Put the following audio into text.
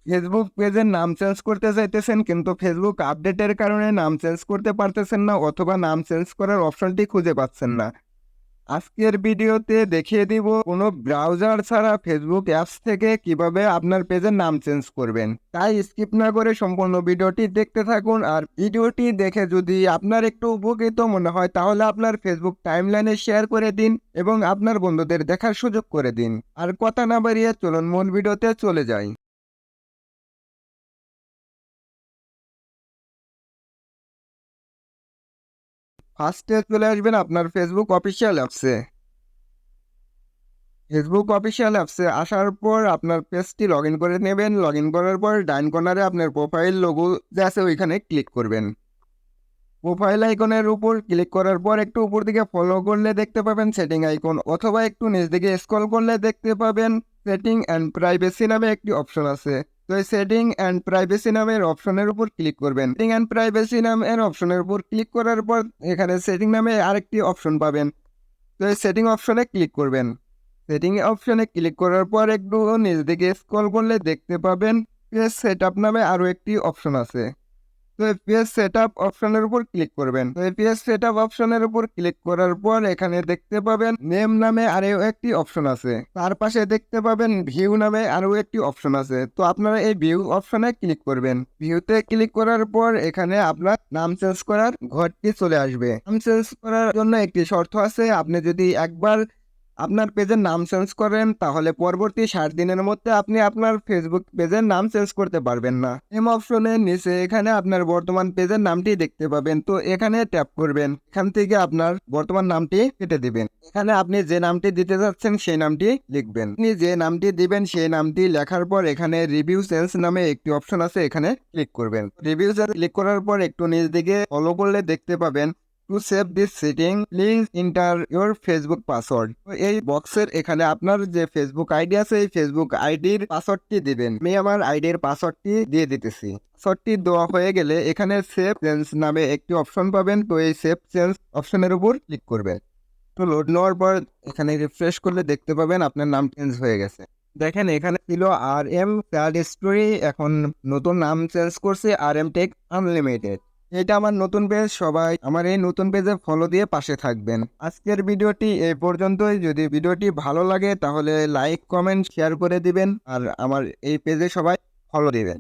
Facebook পেজের নাম change করতে চাইতেছেন কিন্তু ফেসবুক আপডেটের কারণে নাম চেঞ্জ করতে পারতেছেন না অথবা নাম চেঞ্জ করার অপশনটি খুঁজে পাচ্ছেন না। আজকের ভিডিওতে দেখিয়ে দিব কোনো ব্রাউজার ছাড়া ফেসবুক অ্যাপস থেকে কিভাবে আপনার পেজের নাম চেঞ্জ করবেন। তাই স্কিপ না করে সম্পূর্ণ ভিডিওটি দেখতে থাকুন, আর ভিডিওটি দেখে যদি আপনার একটু উপকৃত মনে হয় তাহলে আপনার ফেসবুক টাইমলাইনে শেয়ার করে দিন এবং আপনার বন্ধুদের দেখার সুযোগ করে দিন। আর কথা না বাড়িয়ে চলুন মূল ভিডিওতে চলে যাই। ফার্স্টে চলে আসবেন আপনার ফেসবুক অফিসিয়াল অ্যাপসে। ফেসবুক অফিসিয়াল অ্যাপসে আসার পর আপনার পেজটি লগ ইন করে নেবেন। লগ ইন করার পর ডাইন কর্নারে আপনার প্রোফাইল লোগো যে আছে ওইখানে ক্লিক করবেন। প্রোফাইল আইকনের উপর ক্লিক করার পর একটু উপর দিকে ফলো করলে দেখতে পাবেন সেটিং আইকন, অথবা একটু নিচ দিকে স্ক্রল করলে দেখতে পাবেন সেটিং অ্যান্ড প্রাইভেসি নামে একটি অপশন আছে। তো এই সেটিং অ্যান্ড প্রাইভেসি নামের অপশনের উপর ক্লিক করবেন। সেটিং অ্যান্ড প্রাইভেসি নামের অপশনের উপর ক্লিক করার পর এখানে সেটিং নামে আরেকটি অপশন পাবেন। তো এই সেটিং অপশনে ক্লিক করবেন। সেটিং অপশনে ক্লিক করার পর একটু নিচ দিকে স্ক্রল করলে দেখতে পাবেন পেজ সেটআপ নামে আরও একটি অপশন আছে। তো এই পেজ সেটআপ অপশনের উপর ক্লিক করবেন। তো এই পেজ সেটআপ অপশনের উপর ক্লিক করার পর এখানে দেখতে পাবেন নেম নামে আরও একটি অপশন আছে। তার পাশে দেখতে পাবেন ভিউ নামে আরও একটি অপশন আছে। তো আপনারা এই ভিউ অপশনে ক্লিক করবেন। ভিউতে ক্লিক করার পর এখানে আপনার নাম চেঞ্জ করার ঘরটি চলে আসবে। নাম চেঞ্জ করার জন্য একটি শর্ত আছে, আপনি যদি একবার আপনার পেজের নাম চেঞ্জ করেন তাহলে পরবর্তী 60 দিনের মধ্যে আপনি আপনার ফেসবুক পেজের নাম চেঞ্জ করতে পারবেন না। নেম অপশনের নিচে এখানে আপনার বর্তমান পেজের নামটি দেখতে পাবেন। তো এখানে ট্যাপ করবেন, এখান থেকে আপনার বর্তমান নামটি কেটে দিবেন। এখানে আপনি যে নামটি দিতে যাচ্ছেন সেই নামটি লিখবেন। আপনি যে নামটি দিবেন সেই নামটি লেখার পর এখানে রিভিউ চেঞ্জ নামে একটি অপশন আছে, এখানে ক্লিক করবেন। রিভিউ ক্লিক করার পর একটু নিচ দিকে ফলো করলে দেখতে পাবেন to save this setting please enter your Facebook password. তো এই বক্সের এখানে আপনার যে ফেসবুক আইডি আছে এই ফেসবুক আইডির পাসওয়ার্ডটি দিবেন। আমি আমার আইডির পাসওয়ার্ডটি দিয়ে দিতেছি। পাসওয়ার্ডটি দেওয়া হয়ে গেলে এখানে সেভ চেঞ্জ নামে একটি অপশন পাবেন। তো এই সেভ চেঞ্জ অপশনের উপর ক্লিক করবেন। তো লোড নেওয়ার পর এখানে রিফ্রেশ করলে দেখতে পাবেন আপনার নাম চেঞ্জ হয়ে গেছে। দেখেন এখানে ছিল RM স্যাড স্টোরি, এখন নতুন নাম চেঞ্জ করছে RM টেক আনলিমিটেড। এটা আমার নতুন পেজ, সবাই আমার এই নতুন পেজে ফলো দিয়ে পাশে থাকবেন। আজকের ভিডিওটি এই পর্যন্তই। যদি ভিডিওটি ভালো লাগে তাহলে লাইক কমেন্ট শেয়ার করে দিবেন, আর আমার এই পেজে সবাই ফলো দিবেন।